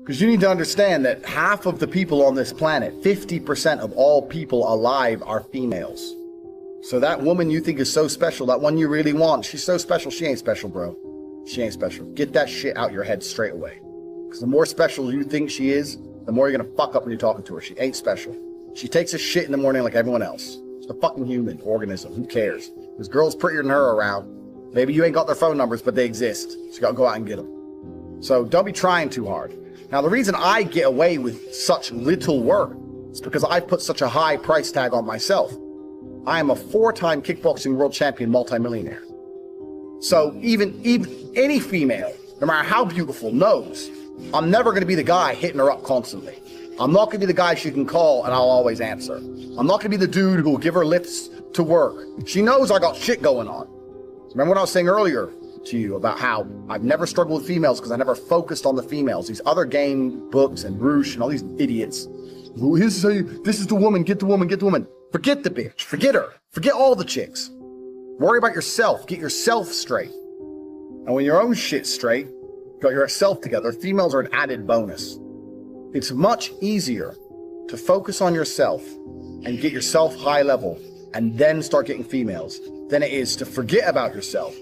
Because you need to understand that half of the people on this planet, 50% of all people alive, are females. So that woman you think is so special, that one you really want, she's so special, she ain't special, bro. She ain't special. Get that shit out your head straight away. Because the more special you think she is, the more you're gonna fuck up when you're talking to her. She ain't special. She takes a shit in the morning like everyone else. It's a fucking human organism. Who cares? There's girls prettier than her around. Maybe you ain't got their phone numbers, but they exist. So you gotta go out and get them. So don't be trying too hard. Now, the reason I get away with such little work is because I put such a high price tag on myself. I am a 4-time kickboxing world champion multimillionaire. So even any female, no matter how beautiful, knows I'm never going to be the guy hitting her up constantly. I'm not going to be the guy she can call and I'll always answer. I'm not going to be the dude who will give her lifts to work. She knows I got shit going on. Remember what I was saying earlier to you about how I've never struggled with females because I never focused on the females. These other game books and Roosh and all these idiots. This is the woman, get the woman, get the woman. Forget the bitch, forget her, forget all the chicks. Worry about yourself, get yourself straight. And when your own shit's straight, got yourself together, females are an added bonus. It's much easier to focus on yourself and get yourself high level and then start getting females than it is to forget about yourself.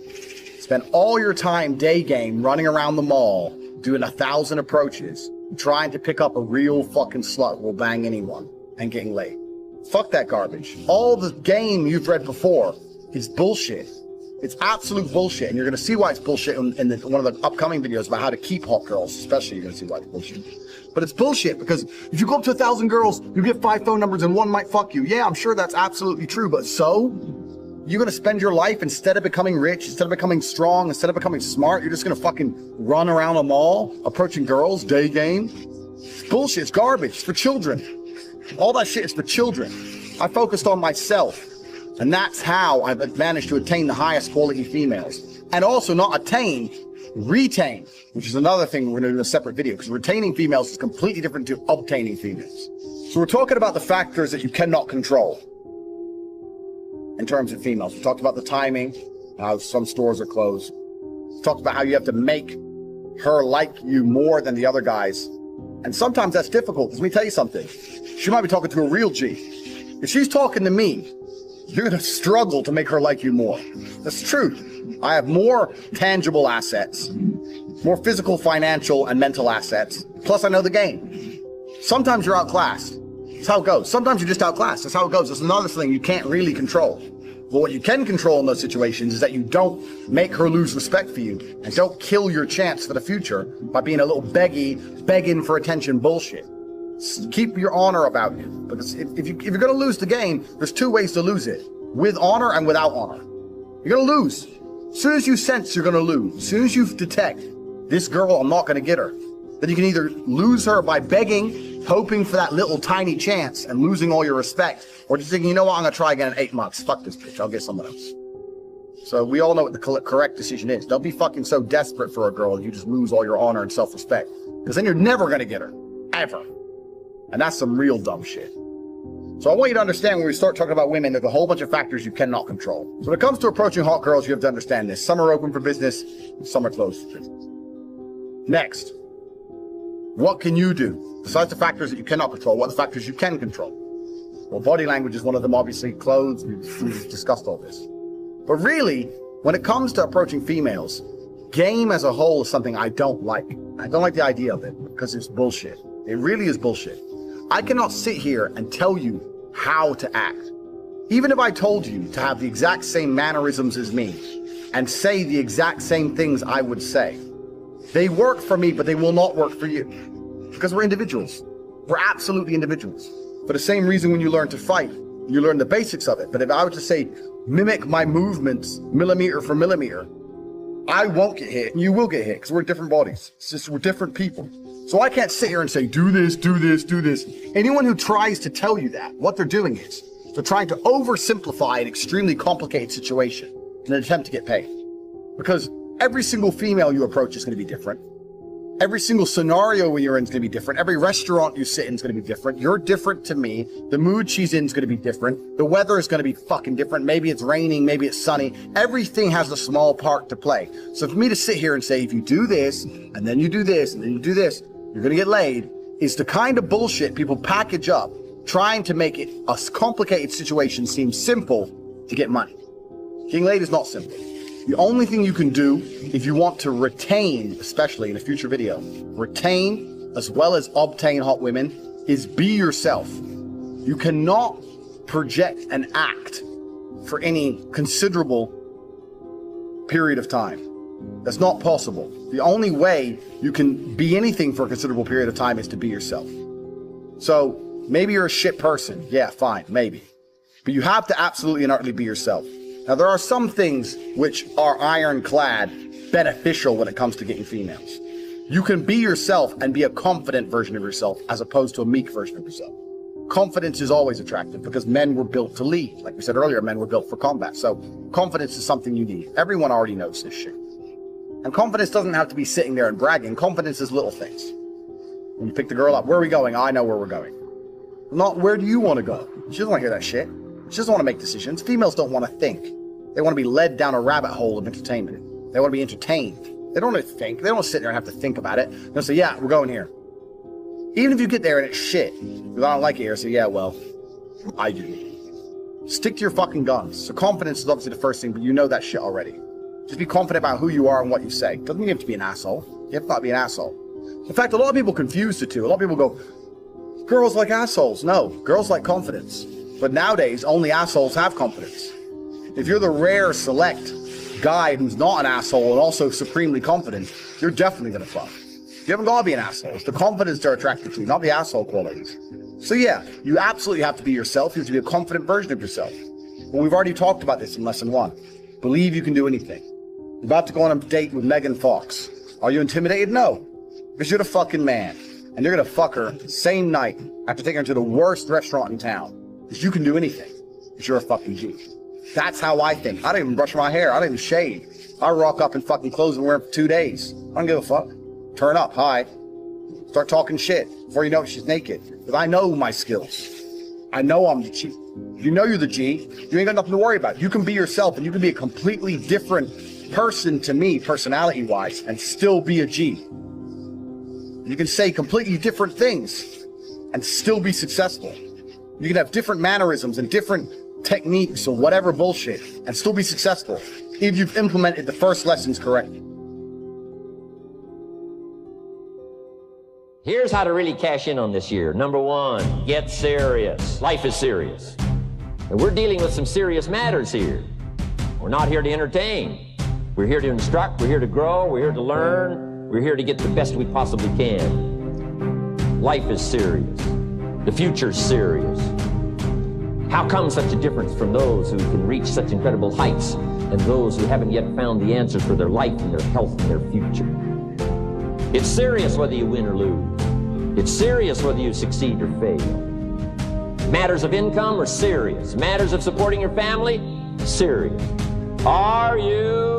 Spend all your time day game running around the mall, doing 1,000 approaches, trying to pick up a real fucking slut who will bang anyone and getting laid. Fuck that garbage. All the game you've read before is bullshit. It's absolute bullshit, and you're going to see why it's bullshit in one of the upcoming videos about how to keep hot girls, especially. You're going to see why it's bullshit. But it's bullshit because if you go up to 1,000 girls, you get 5 phone numbers and one might fuck you. Yeah, I'm sure that's absolutely true, but so? You're going to spend your life, instead of becoming rich, instead of becoming strong, instead of becoming smart, you're just going to fucking run around a mall, approaching girls, day game? It's bullshit. It's garbage. It's for children. All that shit is for children. I focused on myself. And that's how I've managed to attain the highest quality females. And also not attain, retain, which is another thing we're going to do in a separate video, because retaining females is completely different to obtaining females. So we're talking about the factors that you cannot control in terms of females. We talked about the timing, how some stores are closed. We talked about how you have to make her like you more than the other guys. And sometimes that's difficult, because let me tell you something. She might be talking to a real G. If she's talking to me, you're going to struggle to make her like you more. That's true. I have more tangible assets, more physical, financial, and mental assets. Plus, I know the game. Sometimes you're outclassed. That's how it goes. Sometimes you're just outclassed. That's how it goes. That's another thing you can't really control. But what you can control in those situations is that you don't make her lose respect for you and don't kill your chance for the future by being a little begging for attention bullshit. Keep your honor about you. Because if you're going to lose the game, there's 2 ways to lose it. With honor and without honor. You're going to lose. As soon as you sense you're going to lose, as soon as you detect, this girl, I'm not going to get her, then you can either lose her by begging, hoping for that little tiny chance and losing all your respect, or just thinking, you know what, I'm going to try again in 8 months. Fuck this bitch. I'll get someone else. So we all know what the correct decision is. Don't be fucking so desperate for a girl that you just lose all your honor and self-respect. Because then you're never going to get her. Ever. And that's some real dumb shit. So I want you to understand, when we start talking about women, there's a whole bunch of factors you cannot control. So when it comes to approaching hot girls, you have to understand this. Some are open for business, and some are closed for business. Next, what can you do? Besides the factors that you cannot control, what are the factors you can control? Well, body language is one of them, obviously. Clothes, we've discussed all this. But really, when it comes to approaching females, game as a whole is something I don't like. I don't like the idea of it, because it's bullshit. It really is bullshit. I cannot sit here and tell you how to act. Even if I told you to have the exact same mannerisms as me and say the exact same things I would say, they work for me, but they will not work for you. Because we're individuals. We're absolutely individuals. For the same reason when you learn to fight, you learn the basics of it. But if I were to say, mimic my movements millimeter for millimeter, I won't get hit and you will get hit because we're different bodies. It's just we're different people. So I can't sit here and say, do this, do this, do this. Anyone who tries to tell you that, what they're doing is they're trying to oversimplify an extremely complicated situation in an attempt to get paid. Because every single female you approach is going to be different. Every single scenario you're in is going to be different. Every restaurant you sit in is going to be different. You're different to me. The mood she's in is going to be different. The weather is going to be fucking different. Maybe it's raining, maybe it's sunny. Everything has a small part to play. So for me to sit here and say, if you do this, and then you do this, and then you do this, you're gonna get laid, is the kind of bullshit people package up, trying to make it a complicated situation seem simple to get money. Getting laid is not simple. The only thing you can do if you want to retain, especially in a future video, retain as well as obtain hot women, is be yourself. You cannot project and act for any considerable period of time. That's not possible. The only way you can be anything for a considerable period of time is to be yourself. So maybe you're a shit person. Yeah, fine, maybe. But you have to absolutely and utterly be yourself. Now, there are some things which are ironclad beneficial when it comes to getting females. You can be yourself and be a confident version of yourself as opposed to a meek version of yourself. Confidence is always attractive because men were built to lead. Like we said earlier, men were built for combat. So confidence is something you need. Everyone already knows this shit. And confidence doesn't have to be sitting there and bragging. Confidence is little things. When you pick the girl up, where are we going? I know where we're going. Not where do you want to go? She doesn't want to hear that shit. She doesn't want to make decisions. Females don't want to think. They want to be led down a rabbit hole of entertainment. They want to be entertained. They don't want to think. They don't want to sit there and have to think about it. They'll say, yeah, we're going here. Even if you get there and it's shit, because I don't like it here, say, yeah, well, I do. Stick to your fucking guns. So confidence is obviously the first thing, but you know that shit already. Just be confident about who you are and what you say. Doesn't mean you have to be an asshole. You have to not be an asshole. In fact, a lot of people confuse the two. A lot of people go, girls like assholes. No, girls like confidence. But nowadays, only assholes have confidence. If you're the rare, select guy who's not an asshole and also supremely confident, you're definitely gonna fuck. You haven't gotta be an asshole. It's the confidence they're attracted to, not the asshole qualities. So yeah, you absolutely have to be yourself. You have to be a confident version of yourself. Well, we've already talked about this in lesson 1. Believe you can do anything. You're about to go on a date with Megan Fox. Are you intimidated? No. Because you're the fucking man. And you're gonna fuck her same night after taking her to the worst restaurant in town. Because you can do anything. Because you're a fucking G. That's how I think. I don't even brush my hair. I don't even shave. I rock up in fucking clothes and wear them for 2 days. I don't give a fuck. Turn up, hi. Start talking shit. Before you know it, she's naked. Because I know my skills. I know I'm the G. You know you're the G. You ain't got nothing to worry about. You can be yourself and you can be a completely different person to me, personality-wise, and still be a G. You can say completely different things and still be successful. You can have different mannerisms and different techniques or whatever bullshit and still be successful if you've implemented the first lessons correctly. Here's how to really cash in on this year. Number 1, get serious. Life is serious. And we're dealing with some serious matters here. We're not here to entertain. We're here to instruct, we're here to grow, we're here to learn, we're here to get the best we possibly can. Life is serious. The future's serious. How come such a difference from those who can reach such incredible heights and those who haven't yet found the answers for their life and their health and their future? It's serious whether you win or lose. It's serious whether you succeed or fail. Matters of income are serious. Matters of supporting your family, serious. Are you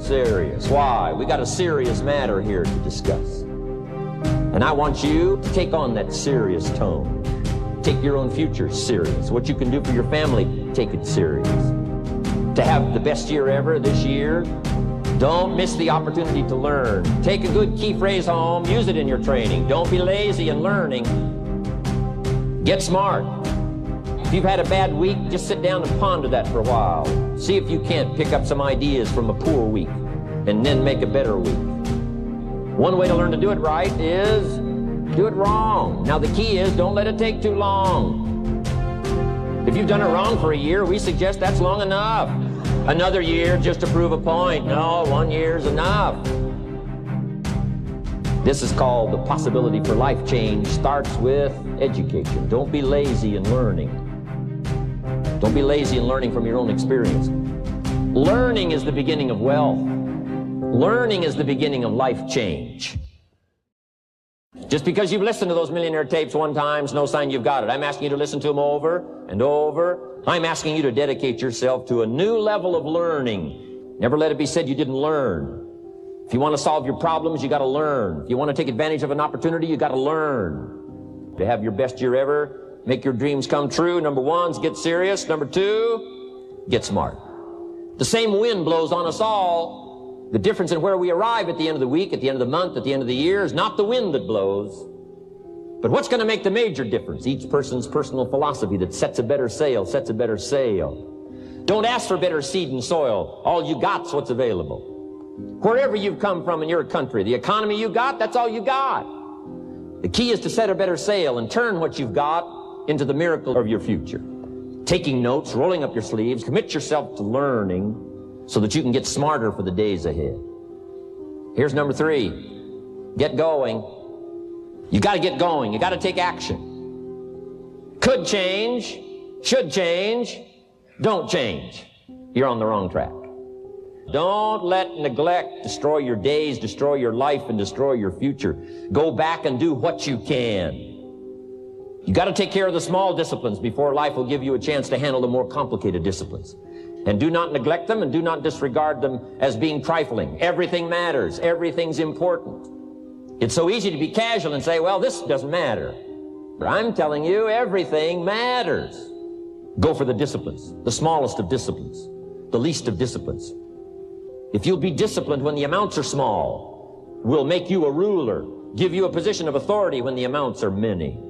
serious? Why? We got a serious matter here to discuss. And I want you to take on that serious tone. Take your own future serious. What you can do for your family, take it serious. To have the best year ever this year, don't miss the opportunity to learn. Take a good key phrase home, use it in your training. Don't be lazy in learning. Get smart. If you've had a bad week, just sit down and ponder that for a while. See if you can't pick up some ideas from a poor week and then make a better week. One way to learn to do it right is do it wrong. Now the key is don't let it take too long. If you've done it wrong for a year, we suggest that's long enough. Another year just to prove a point. No, 1 year's enough. This is called the possibility for life change starts with education. Don't be lazy in learning. Don't be lazy in learning from your own experience. Learning is the beginning of wealth. Learning is the beginning of life change. Just because you've listened to those millionaire tapes one time is no sign you've got it. I'm asking you to listen to them over and over. I'm asking you to dedicate yourself to a new level of learning. Never let it be said you didn't learn. If you want to solve your problems, you got to learn. If you want to take advantage of an opportunity, you got to learn. To have your best year ever, make your dreams come true. Number 1 is get serious. Number 2, get smart. The same wind blows on us all. The difference in where we arrive at the end of the week, at the end of the month, at the end of the year is not the wind that blows, but what's going to make the major difference? Each person's personal philosophy that sets a better sail, sets a better sail. Don't ask for better seed and soil. All you got's what's available. Wherever you've come from in your country, the economy you got, that's all you got. The key is to set a better sail and turn what you've got into the miracle of your future. Taking notes, rolling up your sleeves, commit yourself to learning so that you can get smarter for the days ahead. Here's number 3. Get going. You got to get going. You got to take action. Could change, should change, don't change. You're on the wrong track. Don't let neglect destroy your days, destroy your life, and destroy your future. Go back and do what you can. You got to take care of the small disciplines before life will give you a chance to handle the more complicated disciplines. And do not neglect them and do not disregard them as being trifling. Everything matters. Everything's important. It's so easy to be casual and say, well, this doesn't matter. But I'm telling you, everything matters. Go for the disciplines, the smallest of disciplines, the least of disciplines. If you'll be disciplined when the amounts are small, we'll make you a ruler, give you a position of authority when the amounts are many.